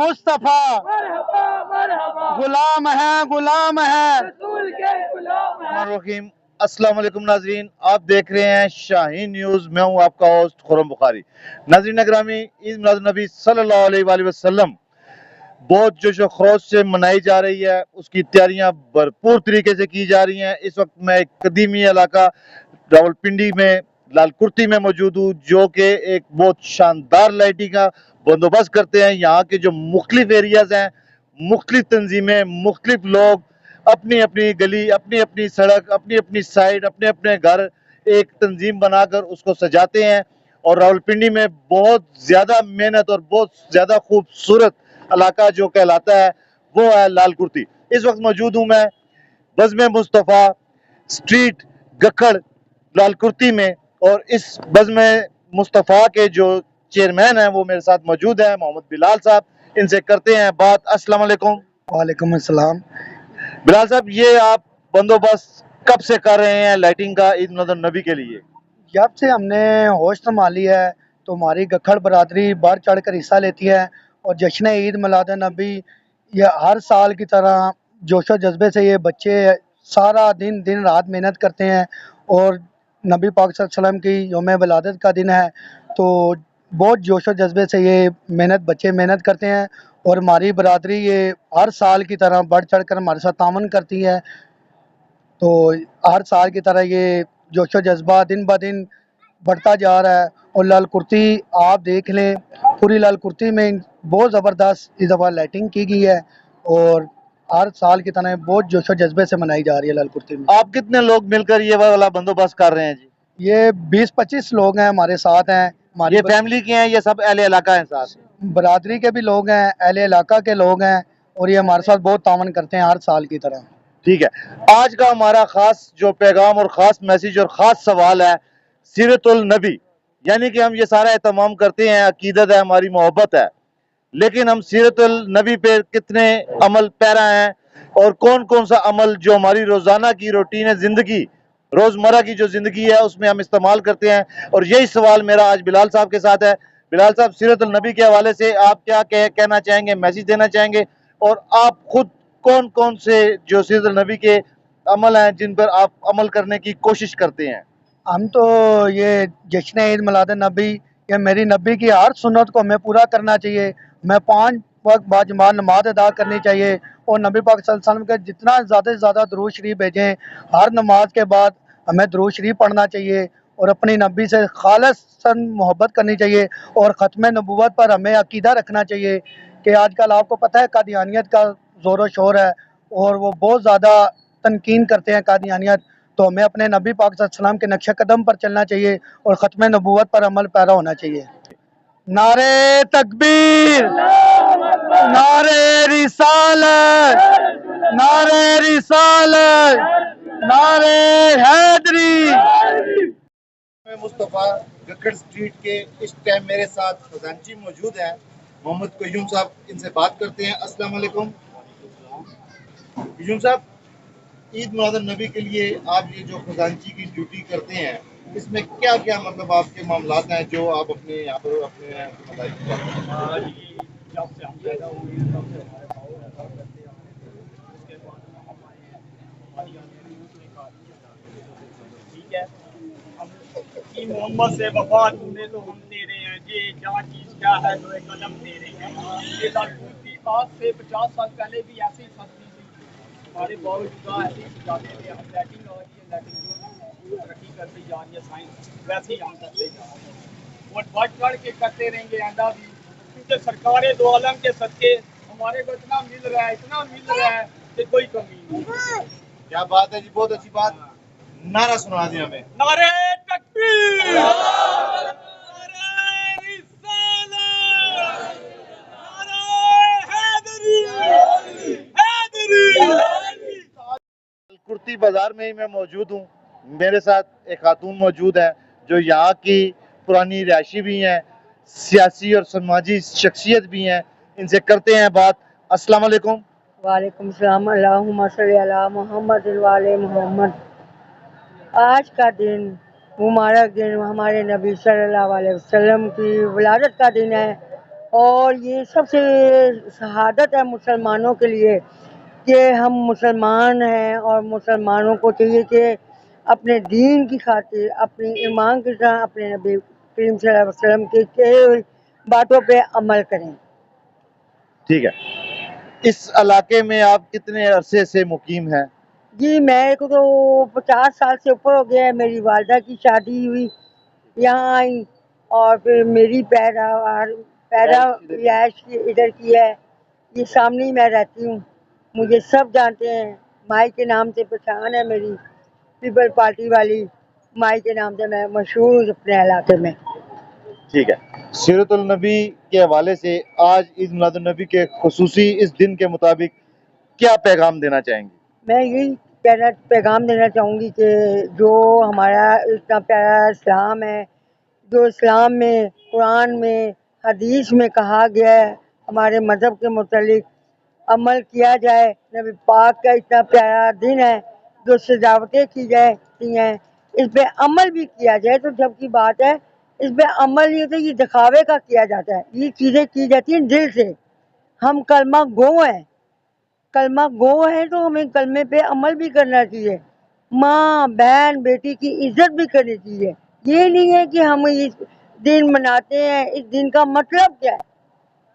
मुस्तफा गुलाम है गुलाम है। रहीम अस्सलाम वालेकुम नाजरीन, आप देख रहे हैं शाहीन न्यूज़। मैं हूं आपका होस्ट खुरम बुखारी। नाजरीन अग्रामी, ईद मिलाद नबी सल्लल्लाहु अलैहि वसल्लम बहुत जोश व खरोश से मनाई जा रही है। उसकी तैयारियां भरपूर तरीके से की जा रही हैं। इस वक्त मैं एक कदीमी इलाका रावलपिंडी में लालकुर्ती में मौजूद हूँ, जो कि एक बहुत शानदार लाइटिंग का बंदोबस्त करते हैं। यहाँ के जो मुख्तलिफ एरियाज हैं, मुख्तलिफ तंजीमें, मुख्तलिफ लोग अपनी अपनी गली, अपनी अपनी सड़क, अपनी अपनी साइड, अपने अपने घर एक तंजीम बनाकर उसको सजाते हैं। और रावलपिंडी में बहुत ज़्यादा मेहनत और बहुत ज़्यादा खूबसूरत इलाका जो कहलाता है वो है लालकुर्ती। इस वक्त मौजूद हूँ मैं बज़्म मुस्तफ़ा स्ट्रीट गखड़ लालकुर्ती में, और इस बज़्म मुस्तफ़ा के जो चेयरमैन हैं वो मेरे साथ मौजूद है, मोहम्मद बिलाल साहब। इनसे करते हैं बात। अस्सलाम वालेकुम। वालेकुम अस्सलाम। बिलाल साहब, ये आप बंदोबस्त कब से कर रहे हैं लाइटिंग का ईद मिलाद नबी के लिए? जब से हमने होश संभाली है तो हमारी गखड़ बरादरी बढ़ चढ़ कर हिस्सा लेती है, और जश्न ईद मिलाद नबी ये हर साल की तरह जोश व जज्बे से ये बच्चे सारा दिन दिन रात मेहनत करते हैं। और नबी पाक सल्लल्लाहु अलैहि वसल्लम की यौम विलादत का दिन है, तो बहुत जोश व जज्बे से ये बच्चे मेहनत करते हैं। और हमारी बरादरी ये हर साल की तरह बढ़ चढ़ कर हमारे साथ तामन करती है। तो हर साल की तरह ये जोश व जज्बा दिन ब दिन बढ़ता जा रहा है। और लालकुर्ती आप देख लें, पूरी लालकुर्ती में बहुत ज़बरदस्त इस दफ़ा लाइटिंग की गई है, और हर साल की तरह बहुत जोश व जज्बे से मनाई जा रही है लालकुर्ती में। आप कितने लोग मिलकर ये वाला बंदोबस्त कर रहे हैं जी? ये 20-25 लोग हैं हमारे साथ हैं। हमारी ये फैमिली के हैं, ये सब अहले इलाका हैं साथ? बरादरी के भी लोग हैं, अहले इलाका के लोग हैं, और ये हमारे साथ बहुत तावन करते हैं हर साल की तरह। ठीक है, आज का हमारा खास जो पैगाम और ख़ास मैसेज और ख़ास सवाल है सीरतुल नबी। यानी कि हम ये सारा एहतमाम करते हैं, अकीदत है, हमारी मोहब्बत है, लेकिन हम सीरतुल नबी पे कितने अमल पैरा हैं, और कौन कौन सा अमल जो हमारी रोज़ाना की रूटीन ज़िंदगी, रोज़मर्रा की जो ज़िंदगी है उसमें हम इस्तेमाल करते हैं। और यही सवाल मेरा आज बिलाल साहब के साथ है। बिलाल साहब, सीरतुल नबी के हवाले से आप क्या कहना चाहेंगे, मैसेज देना चाहेंगे? और आप खुद कौन कौन से जो सीरतुल नबी के अमल हैं जिन पर आप अमल करने की कोशिश करते हैं? हम तो ये जश्न ईद मिलाद नबी, या मेरी नबी की हर सुन्नत को हमें पूरा करना चाहिए। मैं 5 वक्त बाजमात नमाज अदा करनी चाहिए, और नबी पाक सल्लल्लाहु अलैहि वसल्लम के जितना ज़्यादा से ज़्यादा दुरूद शरीफ भेजें। हर नमाज के बाद हमें दुरूद शरीफ पढ़ना चाहिए, और अपनी नबी से खालिसन मोहब्बत करनी चाहिए। और ख़त्म नबूवत पर हमें अकीदा रखना चाहिए कि आजकल आपको पता है कादियानियत का ज़ोर व शोर है, और वो बहुत ज़्यादा तनकीन करते हैं कादियानियत। तो हमें अपने नबी पाक सल्लल्लाहु अलैहि वसल्लम के नक्शे कदम पर चलना चाहिए, और ख़त्म नबूवत पर अमल पैरा होना चाहिए। नारे तकबीर, नारे रिसालत, नारे रिसालत, नारे हैदरी। मुस्तफ़ा गखड़ स्ट्रीट के इस टाइम मेरे साथ खजांची मौजूद है, मोहम्मद कयूम साहब। इनसे बात करते हैं। अस्सलाम वालेकुम कयूम साहब, ईद मिलाद नबी के लिए आप ये जो खजांची की ड्यूटी करते हैं, इसमें क्या क्या मतलब आपके मामलात हैं जो आप अपने यहाँ पर अपने जब से हम पैदा हुए हैं तब से हमारे भाव काम करते आ रहे थे। उसके बाद हम आए हैं, हमारी ठीक है, हम की मोहम्मद से वफा तूने तो हम दे रहे हैं, ये जहाँ चीज़ क्या है तो एक कदम दे रहे हैं। ये लालकुर्ती आज से 50 साल पहले भी ऐसी ही सस्ती थी, हमारे बावजूद ऐसे ही सजाते थे। हम लाइटिंग आ रही है, लाइटिंग तरक्की करती जा रही है, साइंस वैसे ही हम करते जा रहे हैं, और बढ़ चढ़ के करते रहेंगे आंदा भी, क्योंकि सरकारें दो आलम के सदके हमारे को इतना मिल रहा है, इतना मिल रहा है कि कोई कमी नहीं। क्या बात है जी, बहुत अच्छी बात। नारा सुना दिया हमें। नारे तकबीर, नारे रिसालत, नारे हैदरी, हैदरी। कुर्ती बाजार में ही मैं मौजूद हूँ। मेरे साथ एक खातून मौजूद है जो यहाँ की पुरानी रिहायशी भी हैं, सियासी और समाजी शख्सियत भी हैं। इनसे करते हैं बात। अस्सलाम वालेकुम। वालेकुम सलाम। अल्लाहुम्मा सल्ली अला मुहम्मद वाले मोहम्मद। आज का दिन मुबारक दिन हमारे नबी सल्लल्लाहु अलैहि वसल्लम की विलादत का दिन है, اور یہ سب سے شہادت ہے مسلمانوں کے لیے کہ ہم مسلمان ہیں، اور مسلمانوں کو چاہیے کہ اپنے دین کی خاطر، اپنی ایمان کی طرح اپنے نبی کریم صلی اللہ علیہ وسلم کی کہی ہوئی باتوں پہ عمل کریں۔ ٹھیک ہے، اس علاقے میں آپ کتنے عرصے سے مقیم ہیں؟ جی میرے کو تو 50 سال سے اوپر ہو گیا ہے۔ میری والدہ کی شادی ہوئی، یہاں آئی، اور پھر میری رہائش ادھر کی ہے۔ یہ سامنے ہی میں رہتی ہوں، مجھے سب جانتے ہیں، مائی کے نام سے پہچان ہے میری، پیپل پارٹی والی مائی کے نام سے میں مشہور ہوں اپنے علاقے میں۔ ٹھیک ہے، سیرت النبی کے حوالے سے آج عید میلاد النبی کے خصوصی اس دن کے مطابق کیا پیغام دینا چاہیں گے؟ میں یہی پیغام دینا چاہوں گی کہ جو ہمارا اتنا پیارا اسلام ہے، جو اسلام میں، قرآن میں، حدیث میں کہا گیا ہے، ہمارے مذہب کے متعلق عمل کیا جائے۔ نبی پاک کا اتنا پیارا دن ہے، جو سجاوٹیں کی جاتی ہیں، اس پہ عمل بھی کیا جائے تو جب کی بات ہے۔ اس پہ عمل یہ تو یہ دکھاوے کا کیا جاتا ہے، یہ چیزیں کی جاتی ہیں دل سے۔ ہم کلمہ گو ہیں، کلمہ گو ہے تو ہمیں کلمے پہ عمل بھی کرنا چاہیے، ماں بہن بیٹی کی عزت بھی کرنی چاہیے۔ یہ نہیں ہے کہ ہم اس دن مناتے ہیں، اس دن کا مطلب کیا ہے؟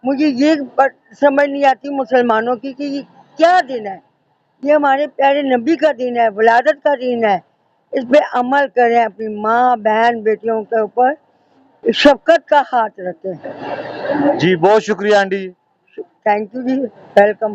مجھے یہ سمجھ نہیں آتی مسلمانوں کی کہ یہ کیا دن ہے۔ یہ ہمارے پیارے نبی کا دن ہے، ولادت کا دن ہے، اس پہ عمل کریں، اپنی ماں بہن بیٹیوں کے اوپر شفقت کا ہاتھ رکھیں۔ جی بہت شکریہ آنٹی جی۔ تھینک یو جی، ویلکم۔